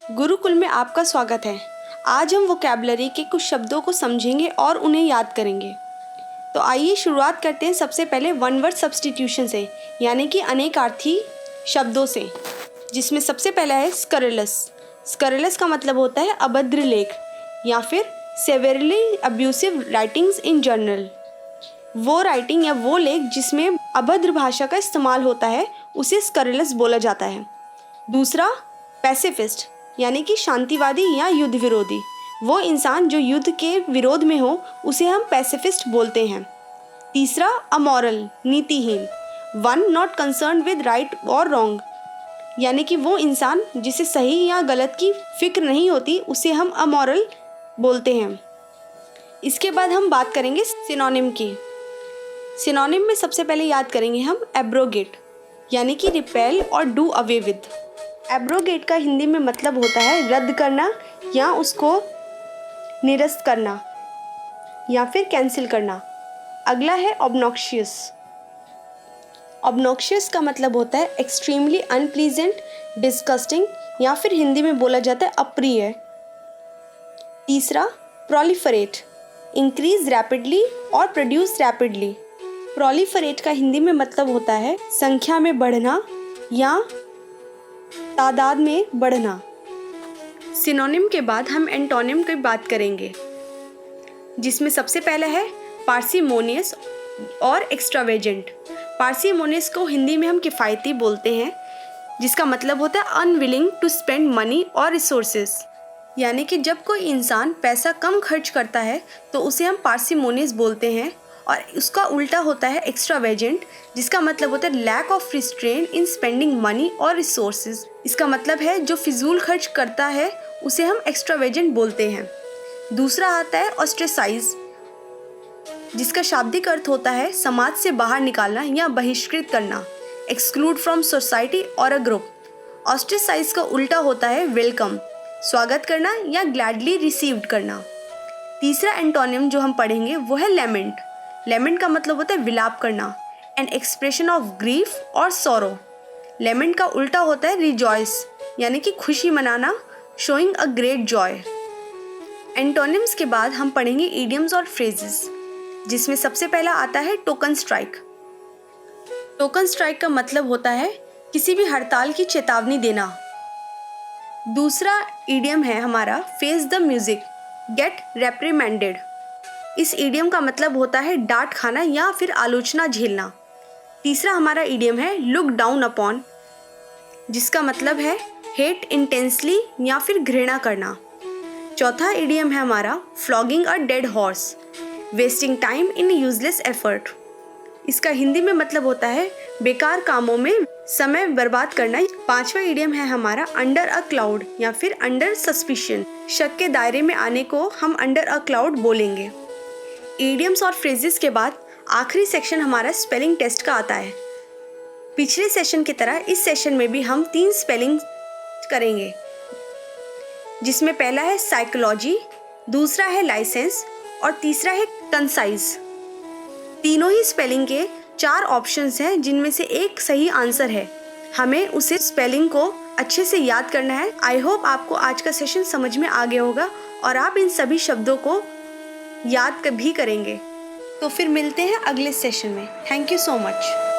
गुरुकुल में आपका स्वागत है। आज हम वोकैबुलरी के कुछ शब्दों को समझेंगे और उन्हें याद करेंगे। तो आइए शुरुआत करते हैं सबसे पहले वन वर्ड सब्स्टिट्यूशन से, यानी कि अनेकार्थी शब्दों से, जिसमें सबसे पहला है स्करलस। स्करलस का मतलब होता है अभद्र लेख या फिर सेवेरली अब्यूसिव राइटिंग्स इन जर्नल। वो राइटिंग या वो लेख जिसमें अभद्र भाषा का इस्तेमाल होता है उसे स्करलस बोला जाता है। दूसरा, पैसिफिस्ट, यानी कि शांतिवादी या युद्ध विरोधी। वो इंसान जो युद्ध के विरोध में हो उसे हम पैसिफिस्ट बोलते हैं। तीसरा, अमोरल, नीतिहीन, one not concern with right और रॉन्ग, यानी कि वो इंसान जिसे सही या गलत की फिक्र नहीं होती उसे हम अमोरल बोलते हैं। इसके बाद हम बात करेंगे सिनोनिम की। सिनोनिम में सबसे पहले याद करेंगे हम एब्रोगेट, यानी कि रिपेल और डू अवे विद। एब्रोगेट का हिंदी में मतलब होता है रद्द करना या उसको निरस्त करना या फिर कैंसिल करना। अगला है ऑब्नॉक्शियस। ऑब्नॉक्शियस का मतलब होता है एक्सट्रीमली अनप्लीजेंट, डिस्गस्टिंग या फिर हिंदी में बोला जाता है अप्रिय। तीसरा, प्रोलिफरेट, इंक्रीज रैपिडली और प्रोड्यूस रैपिडली। प्रोलिफरेट का हिंदी में मतलब होता है संख्या में बढ़ना या तादाद में बढ़ना। सिनोनिम के बाद हम एंटोनिम की बात करेंगे, जिसमें सबसे पहला है पार्सिमोनियस और एक्स्ट्रावेजेंट। पार्सिमोनियस को हिंदी में हम किफ़ायती बोलते हैं, जिसका मतलब होता है अनविलिंग टू स्पेंड मनी और रिसोर्सेज, यानी कि जब कोई इंसान पैसा कम खर्च करता है तो उसे हम पार्सिमोनियस बोलते हैं। और उसका उल्टा होता है एक्स्ट्रावेजेंट, जिसका मतलब होता है lack of restrain in spending money और रिसोर्सेज। इसका मतलब है जो फिजूल खर्च करता है उसे हम एक्स्ट्रावेजेंट बोलते हैं। दूसरा आता है ऑस्ट्रेसाइज, जिसका शाब्दिक अर्थ होता है समाज से बाहर निकालना या बहिष्कृत करना, एक्सक्लूड फ्रॉम सोसाइटी और अ ग्रुप। ऑस्ट्रेसाइज का उल्टा होता है वेलकम, स्वागत करना या ग्लैडली रिसीव्ड करना। तीसरा एंटोनिम जो हम पढ़ेंगे वो है लेमेंट। लेमेंट का मतलब होता है विलाप करना, एन एक्सप्रेशन ऑफ ग्रीफ और सॉरो। लेमेंट का उल्टा होता है रिजॉइस, यानी कि खुशी मनाना, showing a great Joy. Antonyms के बाद हम पढ़ेंगे इडियम्स और फ्रेजेस, जिसमें सबसे पहला आता है टोकन स्ट्राइक। टोकन स्ट्राइक का मतलब होता है किसी भी हड़ताल की चेतावनी देना। दूसरा इडियम है हमारा फेस द म्यूजिक, गेट रेप्रिमेंडेड। इस इडियम का मतलब होता है डांट खाना या फिर आलोचना झेलना। तीसरा हमारा इडियम है लुक डाउन अपॉन, जिसका मतलब है हेट इंटेंसली या फिर घृणा करना। चौथा इडियम है हमारा flogging a dead horse, wasting time in useless effort. इसका हिंदी में मतलब होता है बेकार कामों में समय बर्बाद करना। पांचवा इडियम है हमारा अंडर अ क्लाउड या फिर अंडर सस्पिशन। शक के दायरे में आने को हम अंडर अ क्लाउड बोलेंगे। इडियम्स और फ्रेजेस के बाद आखिरी सेक्शन हमारा स्पेलिंग टेस्ट का आता है। पिछले सेशन की तरह इस सेशन में भी हम 3 स्पेलिंग करेंगे, जिसमें पहला है साइकोलॉजी, दूसरा है लाइसेंस और तीसरा है कंसाइज। तीनों ही स्पेलिंग के 4 ऑप्शंस हैं, जिनमें से एक सही आंसर है। हमें उसे स्पेलिंग को अच्छे से याद करना है। आई होप आपको आज का सेशन समझ में आ गया होगा और आप इन सभी शब्दों को याद भी करेंगे। तो फिर मिलते हैं अगले सेशन में। Thank you so much.